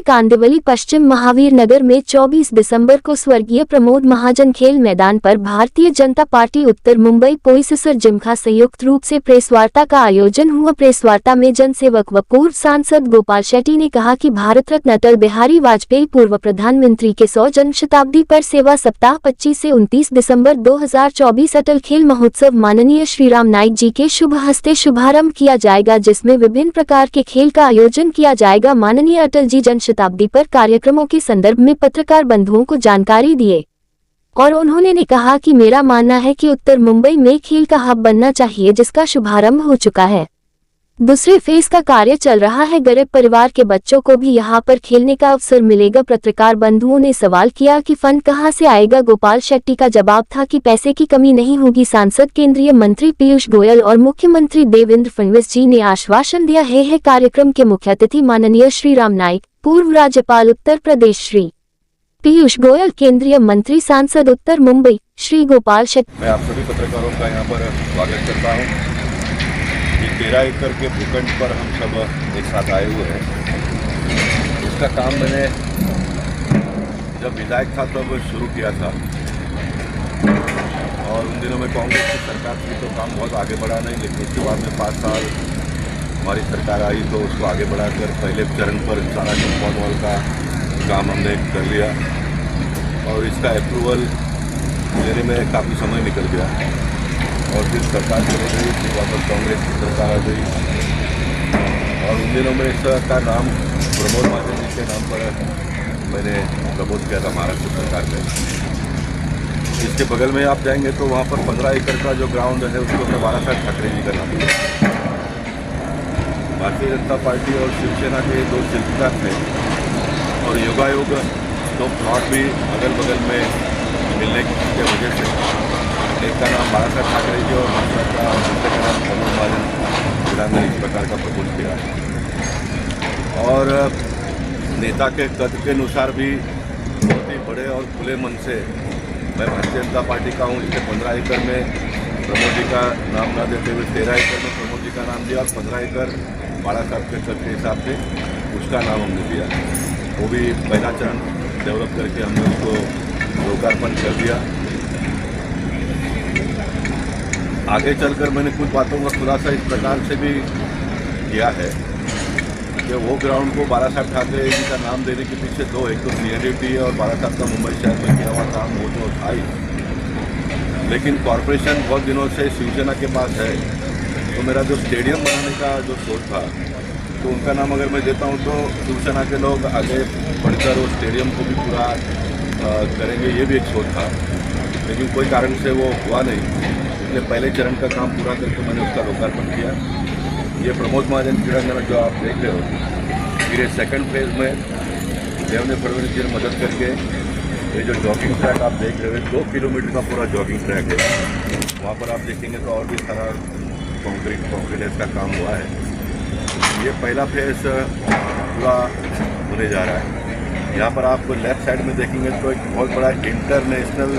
कांदिवली पश्चिम महावीर नगर में 24 दिसंबर को स्वर्गीय प्रमोद महाजन खेल मैदान पर भारतीय जनता पार्टी उत्तर मुंबई पोईसर जिमखा संयुक्त रूप से प्रेस वार्ता का आयोजन हुआ। प्रेस वार्ता में जनसेवक व पूर्व सांसद गोपाल शेट्टी ने कहा कि भारत रत्न अटल बिहारी वाजपेयी पूर्व प्रधानमंत्री के 100 जन्म शताब्दी पर सेवा सप्ताह 25 से 29 दिसंबर 2024 अटल खेल महोत्सव माननीय श्री राम नाईक जी के शुभ हस्ते शुभारंभ किया जाएगा, जिसमें विभिन्न प्रकार के खेल का आयोजन किया जाएगा। माननीय अटल जी जन्म शताब्दी पर कार्यक्रमों के संदर्भ में पत्रकार बंधुओं को जानकारी दिए और उन्होंने कहा कि मेरा मानना है कि उत्तर मुंबई में खेल का हब बनना चाहिए, जिसका शुभारंभ हो चुका है। दूसरे फेज का कार्य चल रहा है। गरीब परिवार के बच्चों को भी यहां पर खेलने का अवसर मिलेगा। पत्रकार बंधुओं ने सवाल किया कि फंड कहां से आएगा। गोपाल शेट्टी का जवाब था कि पैसे की कमी नहीं होगी। सांसद केंद्रीय मंत्री पीयूष गोयल और मुख्यमंत्री देवेंद्र फडणवीस जी ने आश्वासन दिया है। कार्यक्रम के मुख्य अतिथि माननीय श्री राम नाईक, पूर्व राज्यपाल उत्तर प्रदेश श्री पीयूष गोयल, केंद्रीय मंत्री सांसद उत्तर मुंबई श्री गोपाल शेट्टी। मैं आप सभी पत्रकारों का यहाँ पर स्वागत करता हूँ। 13 एकड़ के भूखंड पर हम सब एक साथ आए हुए हैं। इसका काम मैंने जब विधायक था तब शुरू किया था और उन दिनों में कांग्रेस की सरकार थी तो काम बहुत आगे बढ़ा नहीं, लेकिन उसके बाद में 5 साल हमारी सरकार आई तो उसको आगे बढ़ाकर पहले चरण पर सारा कंपाउंड वॉल का काम हमने कर लिया और इसका अप्रूवल लेने में काफ़ी समय निकल गया और फिर सरकार चली गई, फिर वापस कांग्रेस की सरकार आ गई और उन दिनों में इसका नाम प्रमोद महाजन जी के नाम पर मैंने प्रमोद किया था महाराष्ट्र सरकार में। इसके बगल में आप जाएंगे तो वहाँ पर 15 एकड़ का जो ग्राउंड है उसको तो बालासाहेब ठाकरे जी का नाम दिया। भारतीय जनता पार्टी और शिवसेना के 2 शिल्पकार थे और योगायोग 2 प्लॉट भी अगल बगल में मिलने की वजह से एक का नाम बालासाहेब ठाकरे जी और दूसरे का नाम प्रमोद महाजन जिला ने इस प्रकार का प्रपोज किया है और नेता के कद के अनुसार भी बहुत ही बड़े और खुले मन से मैं भारतीय जनता पार्टी का हूँ। इसके 15 एकड़ में प्रमोद जी का नाम न देते हुए 13 एकड़ में प्रमोद जी का नाम दिया और 15 एकड़ बालासाहेब के कद के हिसाब से उसका नाम हमने दिया। वो भी पहला चरण डेवलप करके हमने उसको लोकार्पण कर दिया। आगे चलकर मैंने कुछ बातों का खुलासा इस प्रकार से भी किया है कि वो ग्राउंड को बालासाहेब ठाकरे जी का नाम देने के पीछे 2, एक तो सीएनडीटी है और बालासाहेब का मुंबई शहर में किया हुआ काम वो तो था ही, लेकिन कॉरपोरेशन बहुत दिनों से शिवसेना के पास है तो मेरा जो स्टेडियम बनाने का जो सोच था तो उनका नाम अगर मैं देता हूँ तो शिवसेना के लोग आगे बढ़कर वो स्टेडियम को भी पूरा करेंगे, ये भी एक सोच था, लेकिन कोई कारण से वो हुआ नहीं। इसलिए पहले चरण का काम पूरा करके मैंने उसका लोकार्पण किया। ये प्रमोद महाजन क्रीड़ांगन जो आप देख रहे हो, फिर ये सेकंड फेज में देवेंद्र फडणवीस जी ने मदद करके ये जो जॉगिंग ट्रैक आप देख रहे हो 2 किलोमीटर का पूरा जॉगिंग ट्रैक है। वहाँ पर आप देखेंगे तो और भी सारा कॉन्क्रीट का काम हुआ है। ये पहला फेज पूरा होने जा रहा है। यहाँ पर आप लेफ्ट साइड में देखेंगे तो एक बहुत बड़ा इंटरनेशनल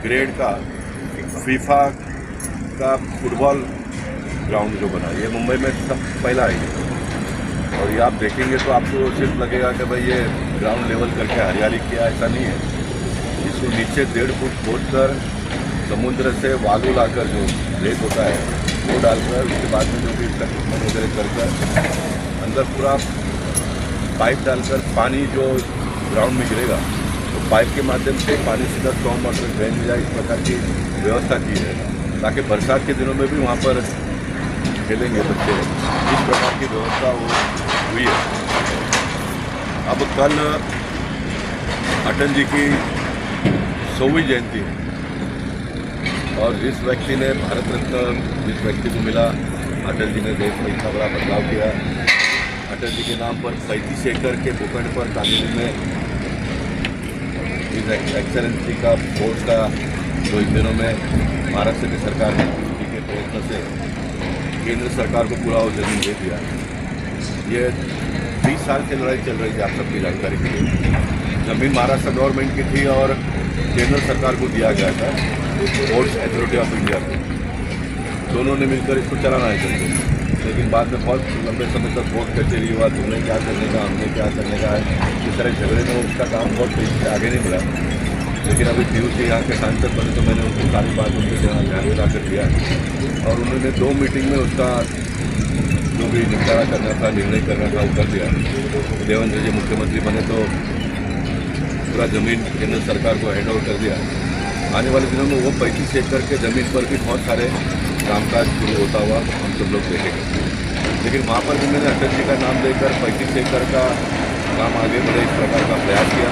ग्रेड का फीफा का फुटबॉल ग्राउंड जो बना, ये मुंबई में सब पहला है और ये आप देखेंगे तो आपको सिर्फ लगेगा कि भाई ये ग्राउंड लेवल करके हरियाली किया, ऐसा नहीं है। इसको नीचे 1.5 फुट खोद कर समुद्र से वालू लाकर जो रेत होता है वो डालकर उसके बाद में जो भी इसका ट्रीटमेंट वगैरह कर अंदर पूरा पाइप डालकर पानी जो ग्राउंड में गिरेगा तो पाइप के माध्यम से पानी सीधा स्ट्रॉन्ग वाटर ड्रेन में जाए, इस प्रकार की व्यवस्था की है ताकि बरसात के दिनों में भी वहाँ पर खेलेंगे बच्चे। इस प्रकार की व्यवस्था हुई है। अब कल अटल जी की 100वीं जयंती है और जिस व्यक्ति ने भारत रत्न जिस व्यक्ति को मिला, अटल जी ने देश में इतना बड़ा बदलाव किया। अटल जी के नाम पर 35 एकड़ के भूखंड पर कांदिवली में इस एक्सेलेंसी का फोर्स का जो इन दिनों में महाराष्ट्र की सरकार ने के प्रयत्न से केंद्र सरकार को पूरा जमीन दे दिया। ये 20 साल की लड़ाई चल रही थी, आप सबकी जानकारी के लिए। जमीन महाराष्ट्र गवर्नमेंट की थी और केंद्र सरकार को दिया गया था पोर्ट्स अथॉरिटी ऑफ इंडिया को, दोनों ने मिलकर इसको चलाना है। लेकिन बाद में बहुत लंबे समय तक कोर्ट कचहरी हुआ, तुमने क्या करने का, हमने क्या करने का है, इस तरह झगड़े में उसका काम बहुत तेजी से आगे नहीं बढ़ा। लेकिन अभी पीयूष जी यहाँ के सांसद बने तो मैंने उनको सारी बात उनके ध्यान में लाकर दिया और उन्होंने 2 मीटिंग में उसका जो भी निपटारा करना था, निर्णय करना था, वो कर दिया। देवेंद्र जी मुख्यमंत्री बने तो पूरा ज़मीन केंद्र सरकार को हैंड ओवर कर दिया। आने वाले दिनों में वो 35 एकड़ के ज़मीन पर भी बहुत सारे कामकाज शुरू होता हुआ हम सब लोग देखेंगे। लेकिन वहाँ पर भी मैंने अटल जी का नाम लेकर 35 एकड़ का काम आगे बढ़े इस प्रकार का प्रयास किया।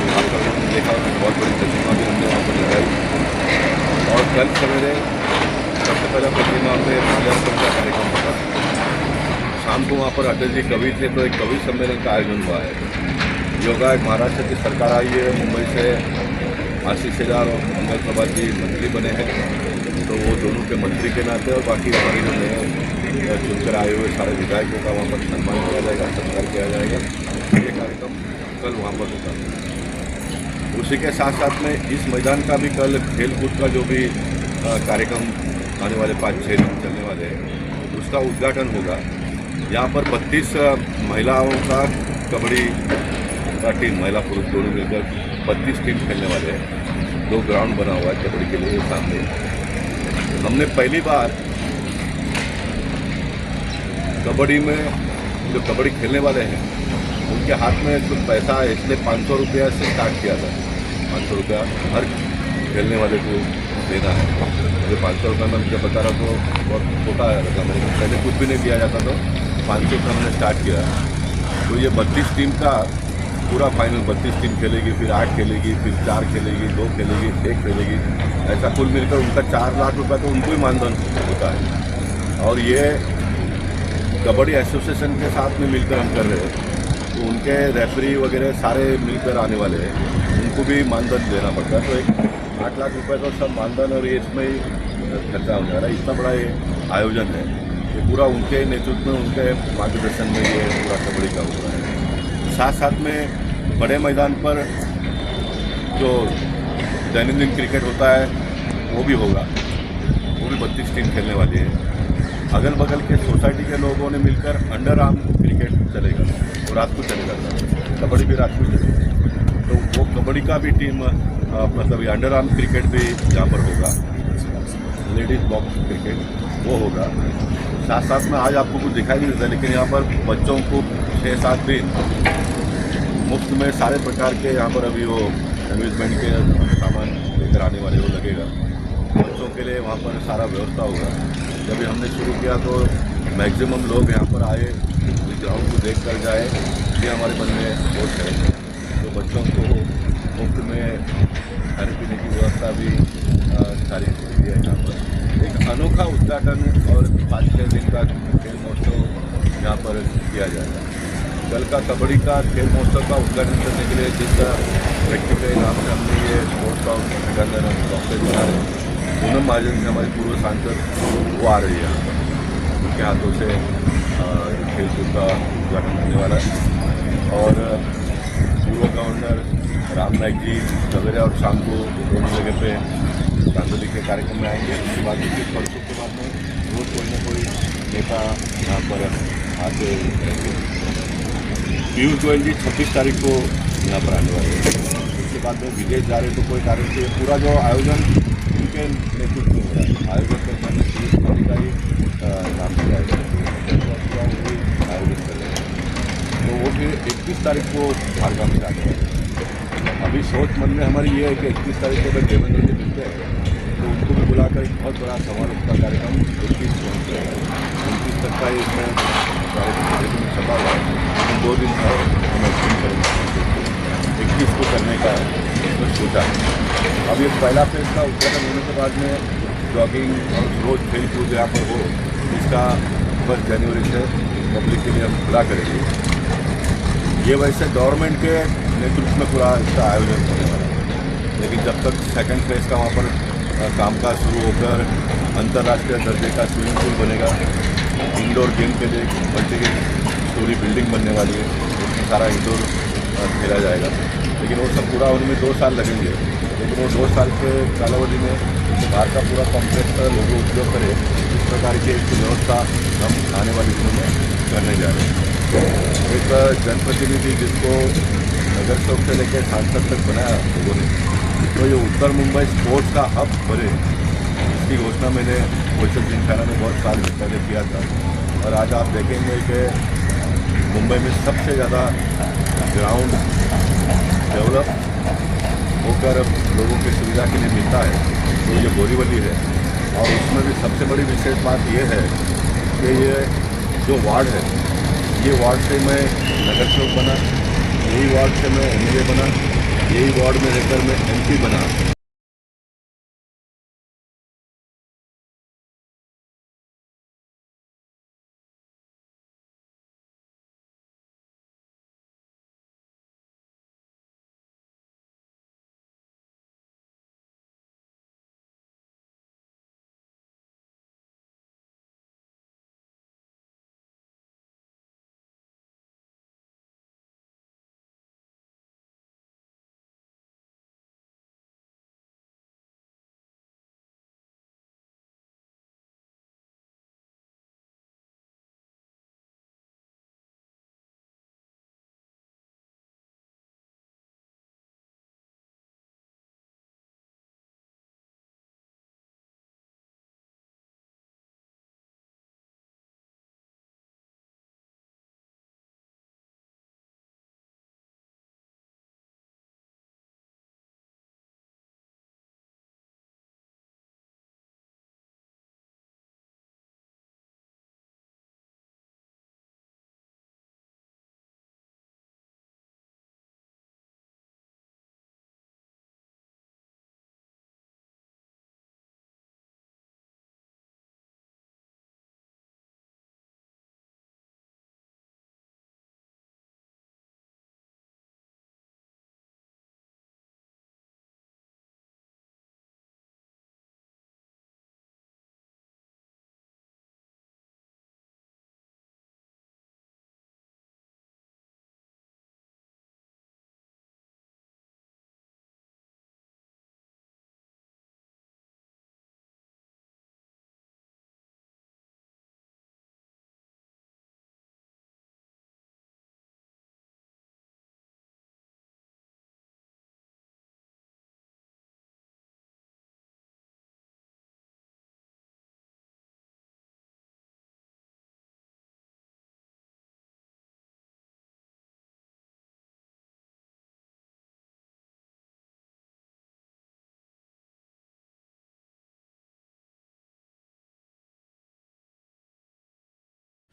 वहाँ पर हमने देखा कि बहुत बड़ी प्रतिमा भी हमने वहाँ पर लगाई और कल सवेरे सबसे पहला प्रतिमा में माल्यार्पण का कार्यक्रम होगा। शाम को वहाँ पर अटल जी कवि थे तो एक कवि सम्मेलन का आयोजन हुआ है। योगा एक महाराष्ट्र की सरकार आई है, मुंबई से आशीष शेलार और मंगल प्रभात जी मंत्री बने हैं, तो वो दोनों के मंत्री के नाते और बाकी हमारे जो नए चुनकर आए हुए सारे विधायकों का वहाँ पर सम्मान किया जाएगा, सत्कार किया जाएगा। ये कार्यक्रम कल वहाँ पर होगा। उसी के साथ साथ में इस मैदान का भी कल खेल कूद का जो भी कार्यक्रम आने वाले 5-6 दिन चलने वाले हैं उसका उद्घाटन होगा। यहाँ पर 32 महिलाओं का कबड्डी का टीम, महिला पुरुष दोनों मिलकर 32 टीम खेलने वाले हैं। 2 ग्राउंड बना हुआ है कबड्डी के लिए सामने। हमने पहली बार कबड्डी में जो कबड्डी खेलने वाले हैं उनके हाथ में कुछ पैसा है, इसलिए 500 रुपया से स्टार्ट किया था। 500 रुपया हर खेलने वाले को देना है। मुझे 500 रुपया मैं मुझे बता रहा तो बहुत छोटा रकम है, पहले कुछ भी नहीं दिया जाता तो 500 का हमने स्टार्ट किया। तो ये 32 टीम का पूरा फाइनल 32 टीम खेलेगी, फिर 8 खेलेगी, फिर 4 खेलेगी, 2 खेलेगी, 1 खेलेगी, ऐसा कुल मिलकर उनका 4 लाख रुपये तो उनको ही मानधन होता है। और ये कबड्डी एसोसिएशन के साथ में मिलकर हम कर रहे हैं, तो उनके रेफरी वगैरह सारे मिलकर आने वाले हैं, उनको भी मानधन देना पड़ता है। तो एक 8 लाख रुपये तो सब मानधन और ये इसमें ही खर्चा हो जा रहा है। इतना बड़ा ये आयोजन है, ये पूरा उनके नेतृत्व में, उनके मार्गदर्शन में ये पूरा कबड्डी का हो रहा है। साथ साथ में बड़े मैदान पर जो दैनंदिन क्रिकेट होता है वो भी होगा, वो भी 32 टीम खेलने वाली है। अगल बगल के सोसाइटी के लोगों ने मिलकर अंडर आर्म क्रिकेट चलेगा, वो रात को चलेगा, कबड्डी भी रात को चलेगी। तो वो कबड्डी का भी टीम मतलब ये अंडर आर्म क्रिकेट भी यहाँ पर होगा, लेडीज़ बॉक्स क्रिकेट वो होगा। साथ साथ में आज आपको कुछ दिखाई नहीं देता, लेकिन यहाँ पर बच्चों को 6-7 दिन मुफ्त में सारे प्रकार के यहाँ पर अभी वो एम्यूजमेंट के सामान लेकर आने वाले वो लगेगा। बच्चों के लिए वहाँ पर सारा व्यवस्था होगा। जब हमने शुरू किया तो मैक्सिमम लोग यहाँ पर आए, इस ग्राउंड को देख कर जाए, ये हमारे मन में सोच है। तो बच्चों को मुफ्त में खाने पीने की व्यवस्था भी सारी दी है। यहाँ पर एक अनोखा उद्घाटन और 5-6 दिन का खेल महोत्सव यहाँ पर किया जाएगा। कल का कबड्डी का खेल महोत्सव का उद्घाटन करने के लिए जिस व्यक्ति के नाम से हमने ये स्पोर्ट्स का उद्घाटन डॉक्टर बना रहे हैं, पूनम महाजन से हमारे पूर्व सांसद वो आ रही है यहाँ पर, उनके हाथों से खेल कूद का उद्घाटन होने वाला है। और पूर्व गवर्नर राम नाईक जी सवेरे और शाम को दोनों जगह पे चांदोली के कार्यक्रम में आएंगे। उसके बाद परसों के बाद में रोज़ कोई ना कोई नेता यहाँ पर आते रहेंगे। पीयूष गोयल जी 26 तारीख को यहाँ पर आने वाले हैं। उसके बाद में विदेश जा रहे तो कोई कारण से पूरा जो आयोजन उनके नेतृत्व में हो रहा है। आयोजन के सामने पीयूष गोयल का ही नाम दिया है, वही आयोजन कर रहे हैं। तो वो फिर 31 तारीख को झारखंड में जाने वाले हैं। अभी सोच मन में हमारी ये है कि 31 तारीख को अगर देवेंद्र जी मिलते हैं तो उनको भी बुलाकर एक बहुत बड़ा समारोह का कार्यक्रम 21 से 29 तक का इसमें कार्यक्रम छपा हुआ है। 2 दिन का मैक्सिमम करेंगे, 21 को करने का इसमें सोचा है। अब ये पहला फेज का उद्घाटन होने के बाद में जॉगिंग और रोज खेल कूद यहाँ पर हो, इसका 1 जनवरी से पब्लिक के लिए हम खुला करेंगे। ये वैसे गवर्नमेंट के नेतृत्व में पूरा इसका आयोजन होने वाला है, लेकिन जब तक सेकंड फेज का वहाँ पर कामकाज शुरू होकर अंतर्राष्ट्रीय दर्जे का स्विमिंग पूल बनेगा, इंडोर गेम के लिए मल्टी स्टोरी बिल्डिंग बनने वाली है, उसमें सारा इंडोर खेला जाएगा। लेकिन वो सब पूरा होने में 2 साल लगेंगे। लेकिन वो 2 साल के कालावधि में बाहर का पूरा कॉम्प्लेक्स लोग उपयोग करें, इस प्रकार की एक व्यवस्था हम आने वाले दिनों में करने जा रहे हैं। एक जनप्रतिनिधि जिसको नगर चौक से लेकर सांसद तक बनाया लोगों ने, तो ये उत्तर मुंबई स्पोर्ट्स का हब बने, इसकी घोषणा मैंने कौशल जिमखाना में बहुत साल पहले किया था। और आज आप देखेंगे कि मुंबई में सबसे ज़्यादा ग्राउंड डेवलप होकर लोगों की सुविधा के लिए मिलता है तो ये बोरीवली है। और उसमें भी सबसे बड़ी विशेष बात ये है कि ये जो वार्ड है, ये वार्ड से मैं नगर सेवक बना, यही वार्ड से मैं एमएलए बना, यही वार्ड में रहकर मैं एमपी बना।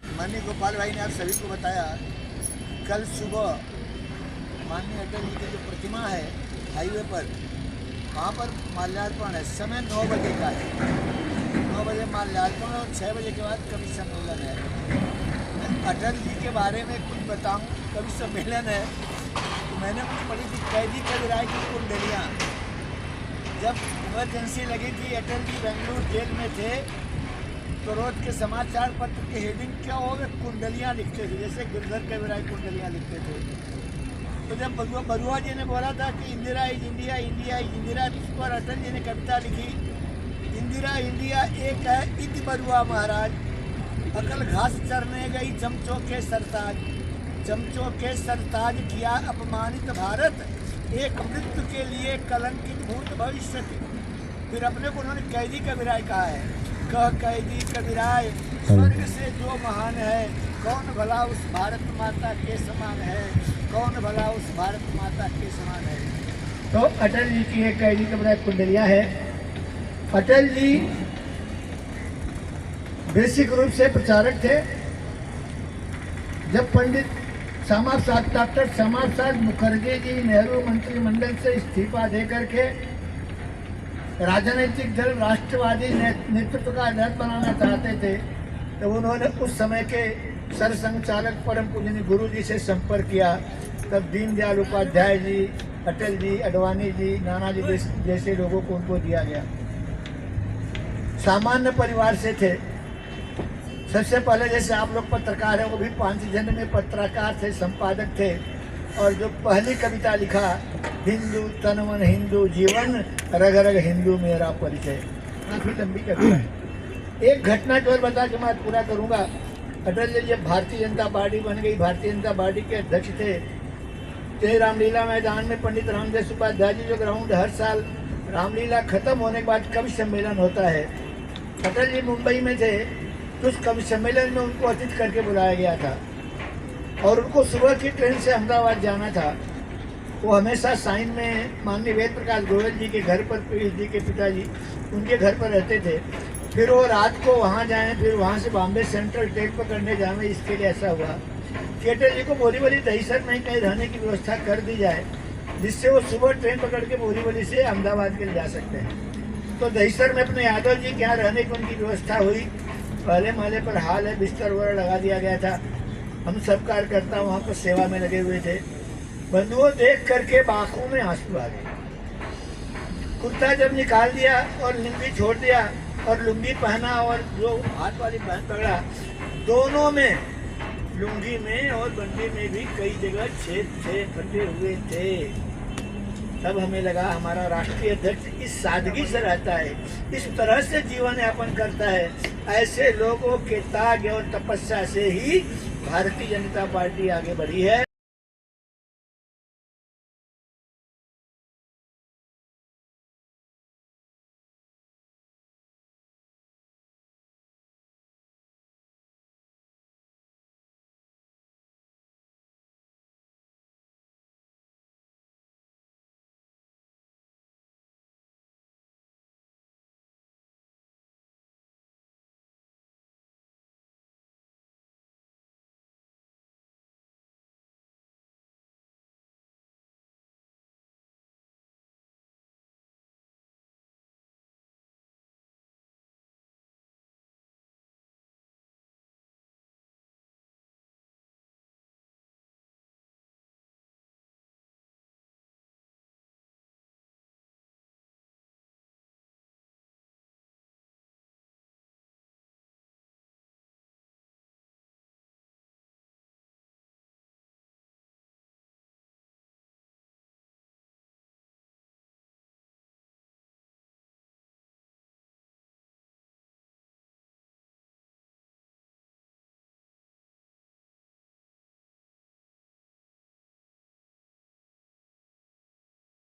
माननीय गोपाल भाई ने आप सभी को बताया, कल सुबह माननीय अटल जी की जो प्रतिमा है हाईवे पर, वहाँ पर माल्यार्पण है। समय 9 बजे का है, 9 बजे माल्यार्पण और 6 बजे के बाद कवि सम्मेलन है। अटल जी के बारे में कुछ बताऊँ, कवि सम्मेलन है तो मैंने कुछ पढ़ी थी, कैदी कविराय की कुंडलियाँ। जब इमरजेंसी लगी थी, अटल जी बेंगलुरु जेल में थे, तो रोज के समाचार पत्र के हेडिंग क्या हो गए, कुंडलियाँ लिखते थे, जैसे गिरधर कविराय कुंडलियाँ लिखते थे। तो जब बरुआ जी ने बोला था कि Indira is India, India is Indira, तो उस पर अटल जी ने कविता लिखी, इंदिरा इंडिया एक है इति बरुआ महाराज, अकल घास चरने गई चमचों के सरताज, चमचों के सरताज किया अपमानित भारत, एक मृत्यु के लिए कलंकित भूत भविष्य। फिर अपने को उन्होंने कैदी कविराय कहा है, कह कैदी कविराय स्वर्ग से जो महान है, कौन भला उस भारत माता के समान है, कौन भला उस भारत माता के समान है। तो अटल जी की एक कैदी कविराय कुंडलियाँ है। अटल जी बेसिक रूप से प्रचारक थे। जब पंडित डॉक्टर श्यामा प्रसाद मुखर्जी जी नेहरू मंत्रिमंडल से इस्तीफा दे करके राजनीतिक दल राष्ट्रवादी नेतृत्व का आधार बनाना चाहते थे, तो उन्होंने उस समय के सरसंघचालक परम पूजनीय गुरु जी से संपर्क किया। तब दीनदयाल उपाध्याय जी, अटल जी, अडवाणी जी, नानाजी जैसे लोगों को उनको दिया गया। सामान्य परिवार से थे। सबसे पहले जैसे आप लोग पत्रकार हैं, वो भी 5 जन में पत्रकार थे, संपादक थे। और जो पहली कविता लिखा, हिंदू तन मन हिंदू जीवन, रग रग हिंदू मेरा परिचय, काफ़ी लंबी कविता है। एक घटना जो बता के मैं पूरा करूँगा। अटल जी जब भारतीय जनता पार्टी बन गई, भारतीय जनता पार्टी के अध्यक्ष थे रामलीला मैदान में पंडित रामदास उपाध्याय जी जो ग्राउंड हर साल रामलीला खत्म होने के बाद कवि सम्मेलन होता है, अटल जी मुंबई में थे, तो उस कवि सम्मेलन में उनको अतिथि करके बुलाया गया था और उनको सुबह की ट्रेन से अहमदाबाद जाना था। वो हमेशा साइन में माननीय वेद प्रकाश गोयल जी के घर पर, पीयूष जी के पिताजी उनके घर पर रहते थे। फिर वो रात को वहाँ जाएं, फिर वहाँ से बॉम्बे सेंट्रल ट्रेन पकड़ने जाएं। इसके लिए ऐसा हुआ कि अटल जी को बोरीवली दहीसर में कहीं रहने की व्यवस्था कर दी जाए, जिससे वो सुबह ट्रेन पकड़ के बोरीवली से अहमदाबाद के लिए जा सकते हैं। तो दहीसर में अपने यादव जी के यहाँ रहने की उनकी व्यवस्था हुई। पहले महले पर हाल है, बिस्तर वगैरह लगा दिया गया था। हम सब कार्यकर्ता वहाँ पर सेवा में लगे हुए थे। बंधुओं देख करके आँखों में आंसू आ गए। कुर्ता जब निकाल दिया और लुंगी छोड़ दिया और लुंगी पहना और जो हाथ वाली बहन पकड़ा, दोनों में, लुंगी में और बंदी में भी कई जगह छेद थे, फटे हुए थे। तब हमें लगा हमारा राष्ट्रीय अध्यक्ष इस सादगी से रहता है, इस तरह से जीवन यापन करता है। ऐसे लोगों के त्याग और तपस्या से ही भारतीय जनता पार्टी आगे बढ़ी है।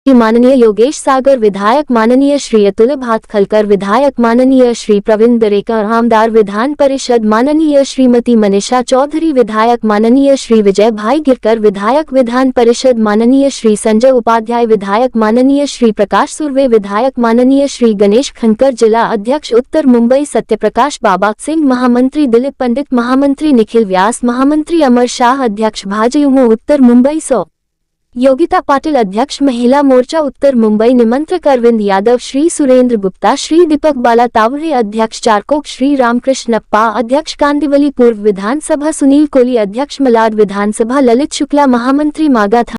माननीय योगेश सागर विधायक, माननीय श्री अतुल भातखलकर विधायक, माननीय श्री प्रवीण दरेकर आमदार विधान परिषद, माननीय श्रीमती मनीषा चौधरी विधायक, माननीय श्री विजय भाई गिरकर विधायक विधान परिषद, माननीय श्री संजय उपाध्याय विधायक, माननीय श्री प्रकाश सुर्वे विधायक, माननीय श्री गणेश खनकर जिला अध्यक्ष उत्तर मुंबई, सत्यप्रकाश बाबा सिंह महामंत्री, दिलीप पंडित महामंत्री, निखिल व्यास महामंत्री, अमर शाह अध्यक्ष भाजयुमो उत्तर मुंबई, योगिता पाटिल अध्यक्ष महिला मोर्चा उत्तर मुंबई, निमंत्रक अरविंद यादव, श्री सुरेंद्र गुप्ता, श्री दीपक बाला तावरे अध्यक्ष चारकोक, श्री रामकृष्णप्पा अध्यक्ष कांदिवली पूर्व विधानसभा, सुनील कोहली अध्यक्ष मलाड विधानसभा, ललित शुक्ला महामंत्री मागाथा।